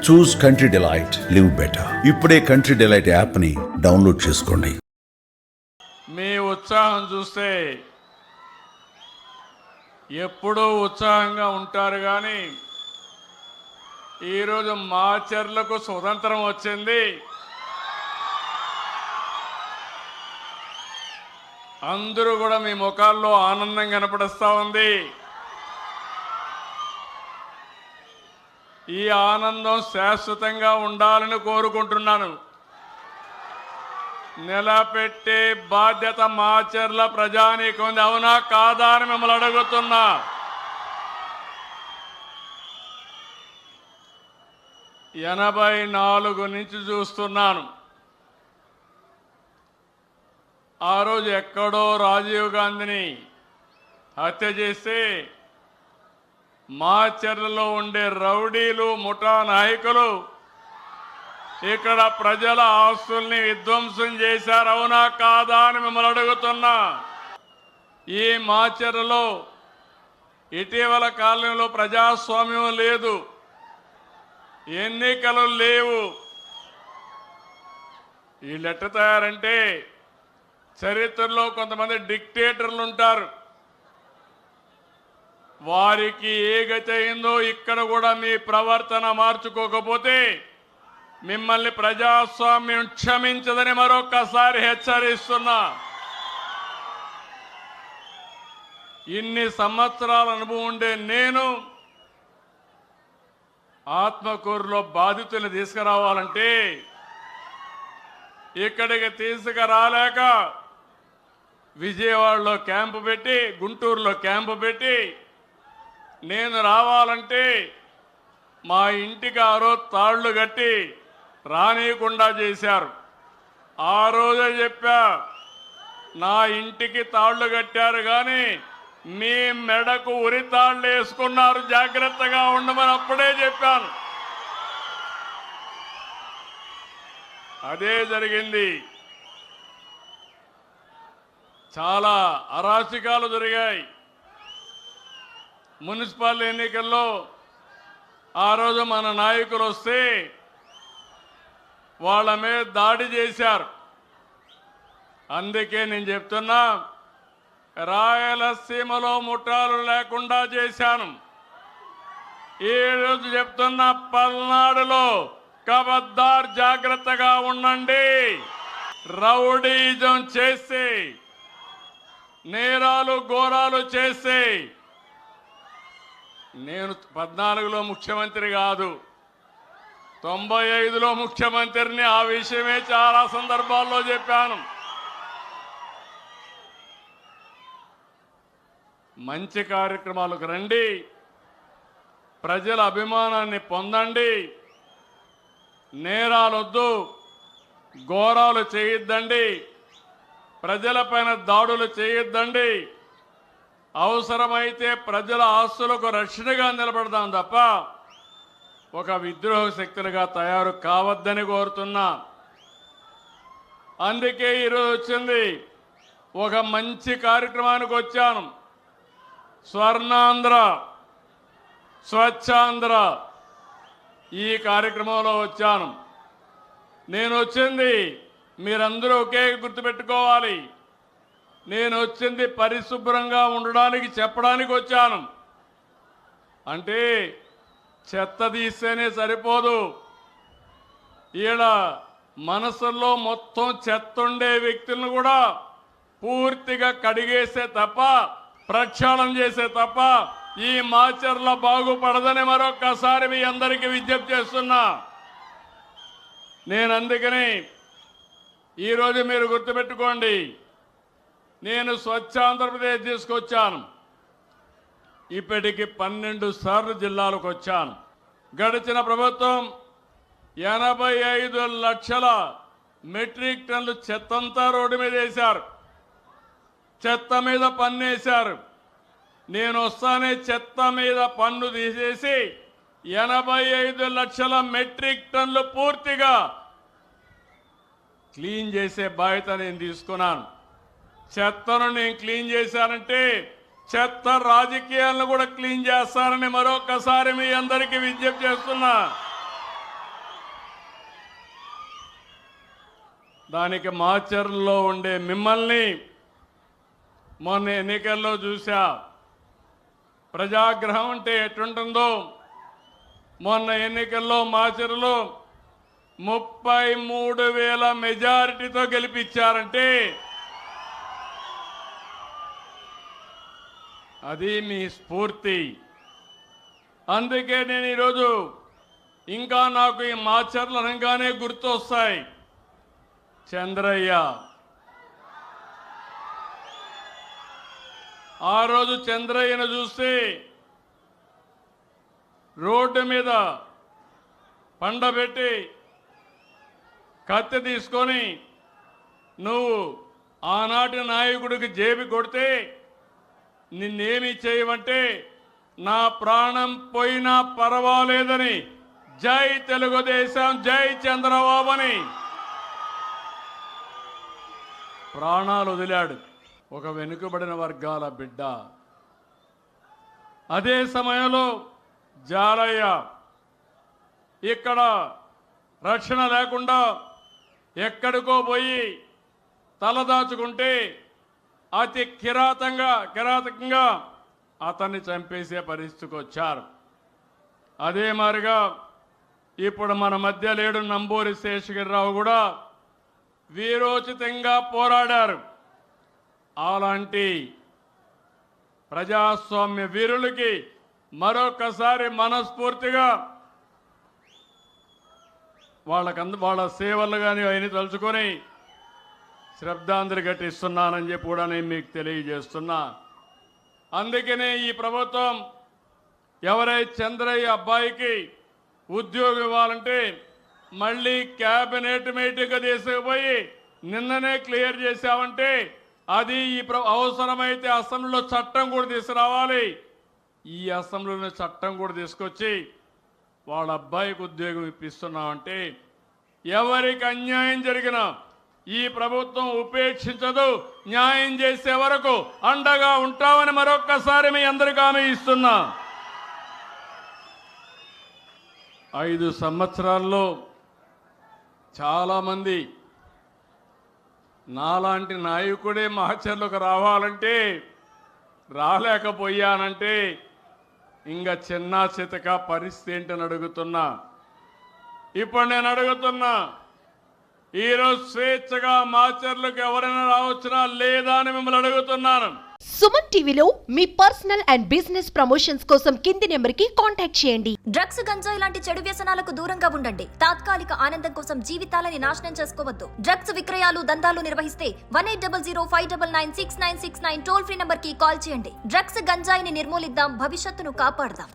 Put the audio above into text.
చూస్ country delight, live better. ఇప్పుడే country delight app ని download చేసుకోండి. మీ ఉత్సాహం చూస్తే ఎప్పుడూ ఉత్సాహంగా ఉంటారు, కానీ ఈరోజు మాచర్లకు స్వతంత్రం వచ్చింది. అందరూ కూడా మీ ముఖాల్లో ఆనందం కనపడుస్తూ ఉంది. ఈ ఆనందం శాశ్వతంగా ఉండాలని కోరుకుంటున్నాను. నిలబెట్టే బాధ్యత మాచర్ల ప్రజానీకం, అవునా కాదా అని మిమ్మల్ని అడుగుతున్నా. ఎనభై 84 నుంచి చూస్తున్నాను. ఆ రోజు ఎక్కడో రాజీవ్ గాంధీని హత్య చేస్తే మాచర్లలో ఉండే రౌడీలు, ముఠా నాయకులు ఇక్కడ ప్రజల ఆస్తుల్ని విధ్వంసం చేశారు, అవునా కాదా అని మిమ్మల్ని అడుగుతున్నా. ఈ మాచర్లలో ఇటీవల కాలంలో ప్రజాస్వామ్యం లేదు, ఎన్నికలు లేవు. వీళ్ళు ఎట్ట తయారంటే, చరిత్రలో కొంతమంది డిక్టేటర్లు ఉంటారు, వారికి ఏ గతి అయిందో ఇక్కడ కూడా మీ ప్రవర్తన మార్చుకోకపోతే మిమ్మల్ని ప్రజాస్వామ్యం క్షమించదని మరొక్కసారి హెచ్చరిస్తున్నా. ఇన్ని సంవత్సరాల అనుభవం ఉండే నేను ఆత్మకూరులో బాధితులు తీసుకురావాలంటే ఇక్కడికి తీసుకురాలేక విజయవాడలో క్యాంపు పెట్టి, గుంటూరులో క్యాంపు పెట్టి, నేను రావాలంటే మా ఇంటికి ఆ రోజు తాళ్లు కట్టి రానియకుండా చేశారు. ఆ రోజే చెప్పా, నా ఇంటికి తాళ్లు కట్టారు కానీ మీ మెడకు ఉరి తాళ్లు వేసుకున్నారు, జాగ్రత్తగా ఉండమని అప్పుడే చెప్పాను. అదే జరిగింది. చాలా అరాచకాలు జరిగాయి. మున్సిపల్ ఎన్నికల్లో ఆ రోజు మన నాయకులు వస్తే వాళ్ళ మీద దాడి చేశారు. అందుకే నేను చెప్తున్నా, రాయలసీమలో ముఠాలు లేకుండా చేశాను. ఈ రోజు చెప్తున్నా, పల్నాడులో కబద్దార్ జాగ్రత్తగా ఉండండి. రౌడీజం చేసి, నేరాలు ఘోరాలు చేసి, నేను 14లో ముఖ్యమంత్రి కాదు, 95లో ముఖ్యమంత్రిని. ఆ విషయమే చాలా సందర్భాల్లో చెప్పాను. మంచి కార్యక్రమాలకు రండి, ప్రజల అభిమానాన్ని పొందండి, నేరాలొద్దు, ఘోరాలు చేయొద్దండి, ప్రజలపైన దాడులు చేయొద్దండి. అవసరమైతే ప్రజల ఆస్తులకు రక్షణగా నిలబడదాం తప్ప ఒక విద్రోహ శక్తులుగా తయారు కావద్దని కోరుతున్నా. అందుకే ఈరోజు వచ్చింది, ఒక మంచి కార్యక్రమానికి వచ్చాను. స్వర్ణాంధ్ర, స్వచ్ఛాంధ్ర, ఈ కార్యక్రమంలో వచ్చాను. నేను వచ్చింది మీరందరూ ఒకే గుర్తుపెట్టుకోవాలి, నేను వచ్చింది పరిశుభ్రంగా ఉండడానికి చెప్పడానికి వచ్చాను. అంటే చెత్త తీస్తేనే సరిపోదు, ఈడ మనసుల్లో మొత్తం చెత్త ఉండే వ్యక్తులను కూడా పూర్తిగా కడిగేసే తప్ప, ప్రక్షాళన చేసే తప్ప ఈ మాచర్ల బాగుపడదని మరొక్కసారి మీ అందరికీ విజ్ఞప్తి చేస్తున్నా. నేను అందుకని ఈరోజు మీరు గుర్తుపెట్టుకోండి, నేను స్వచ్ఛ ఆంధ్రప్రదేశ్ తీసుకొచ్చాను. ఇప్పటికి 12 సార్లు జిల్లాలకు వచ్చాను. గడిచిన ప్రభుత్వం 85 లక్షల మెట్రిక్ టన్నులు చెత్తంతా రోడ్డు మీద వేశారు, చెత్త మీద పన్ను వేశారు. నేను వస్తానే చెత్త మీద పన్ను తీసేసి 85 లక్షల మెట్రిక్ టన్నులు పూర్తిగా క్లీన్ చేసే బాధ్యత నేను తీసుకున్నాను. చెత్తను నేను క్లీన్ చేశానంటే చెత్త రాజకీయాలను కూడా క్లీన్ చేస్తానని మరొకసారి మీ అందరికీ విజ్ఞప్తి చేస్తున్నా. దానికి మాచర్లలో ఉండే మిమ్మల్ని మొన్న ఎన్నికల్లో చూసా. ప్రజాగ్రహం అంటే ఎటుంటుందో మొన్న ఎన్నికల్లో మాచర్లలో 33,000 మెజారిటీతో గెలిపించారంటే అది మీ స్ఫూర్తి. అందుకే నేను ఈరోజు ఇంకా నాకు ఈ మాచర్లు అనగానే గుర్తొస్తాయి. చంద్రయ్య ఆ రోజు చంద్రయ్యను చూస్తే రోడ్డు మీద పండబెట్టి కత్తి తీసుకొని నువ్వు ఆనాటి నాయకుడికి జేబి కొడితే నిన్నేమి చేయమంటే నా ప్రాణం పోయినా పర్వాలేదని జై తెలుగుదేశం జై చంద్రబాబు అని ప్రాణాలు వదిలాడు. ఒక వెనుకబడిన వర్గాల బిడ్డ. అదే సమయంలో జాలయ్య ఇక్కడ రక్షణ లేకుండా ఎక్కడికో పోయి తలదాచుకుంటే అతి కిరాతకంగా అతన్ని చంపేసే పరిస్థితికి వచ్చారు. అదే మాదిరిగా ఇప్పుడు మన మధ్య లేడు నంబూరి శేషగిరిరావు కూడా వీరోచితంగా పోరాడారు. అలాంటి ప్రజాస్వామ్య వీరులకి మరొకసారి మనస్ఫూర్తిగా వాళ్ళ సేవలు కానీ అవన్నీ తలుచుకొని శ్రద్ధాంజలి ఘటిస్తున్నానని చెప్పి కూడా నేను మీకు తెలియజేస్తున్నా. అందుకనే ఈ ప్రభుత్వం ఎవరైతే చంద్రయ్య అబ్బాయికి ఉద్యోగం ఇవ్వాలంటే మళ్ళీ క్యాబినెట్ మీటింగ్ తీసుకుపోయి నిన్ననే క్లియర్ చేశామంటే అది ఈ అవసరమైతే అసెంబ్లీలో చట్టం కూడా తీసుకురావాలి. ఈ అసెంబ్లీలో చట్టం కూడా తీసుకొచ్చి వాళ్ళ అబ్బాయికి ఉద్యోగం ఇప్పిస్తున్నామంటే ఎవరికి అన్యాయం జరిగినా ఈ ప్రభుత్వం ఉపేక్షించదు. న్యాయం చేసే వరకు అండగా ఉంటామని మరొక్కసారి మీ అందరికీ హామీ ఇస్తున్నా. 5 సంవత్సరాల్లో చాలామంది నాలాంటి నాయకుడే మాచర్లకు రావాలంటే రాలేకపోయానంటే ఇంకా చిన్న చితక పరిస్థితి ఏంటని అడుగుతున్నా. ఇప్పుడు నేను అడుగుతున్నా, ఈరోజు స్వేచ్ఛగా మాచర్లకు ఎవరైనా రావచ్చునా లేదా అని మిమ్మల్ని అడుగుతున్నాను. సుమన్ టీవీలో మీ పర్సనల్ అండ్ బిజినెస్ ప్రమోషన్స్ కోసం కింది నెంబర్కి కాంటాక్ట్ చేయండి. డ్రగ్స్, గంజాయి లాంటి చెడు వ్యసనాలకు దూరంగా ఉండండి. తాత్కాలిక ఆనందం కోసం జీవితాలని నాశనం చేసుకోవద్దు. డ్రగ్స్ విక్రయాలు, దందాలు నిర్వహిస్తే 180059996969 టోల్ ఫ్రీ నంబర్ కి కాల్ చేయండి. డ్రగ్స్, గంజాయిని నిర్మూలిద్దాం, భవిష్యత్తును కాపాడదాం.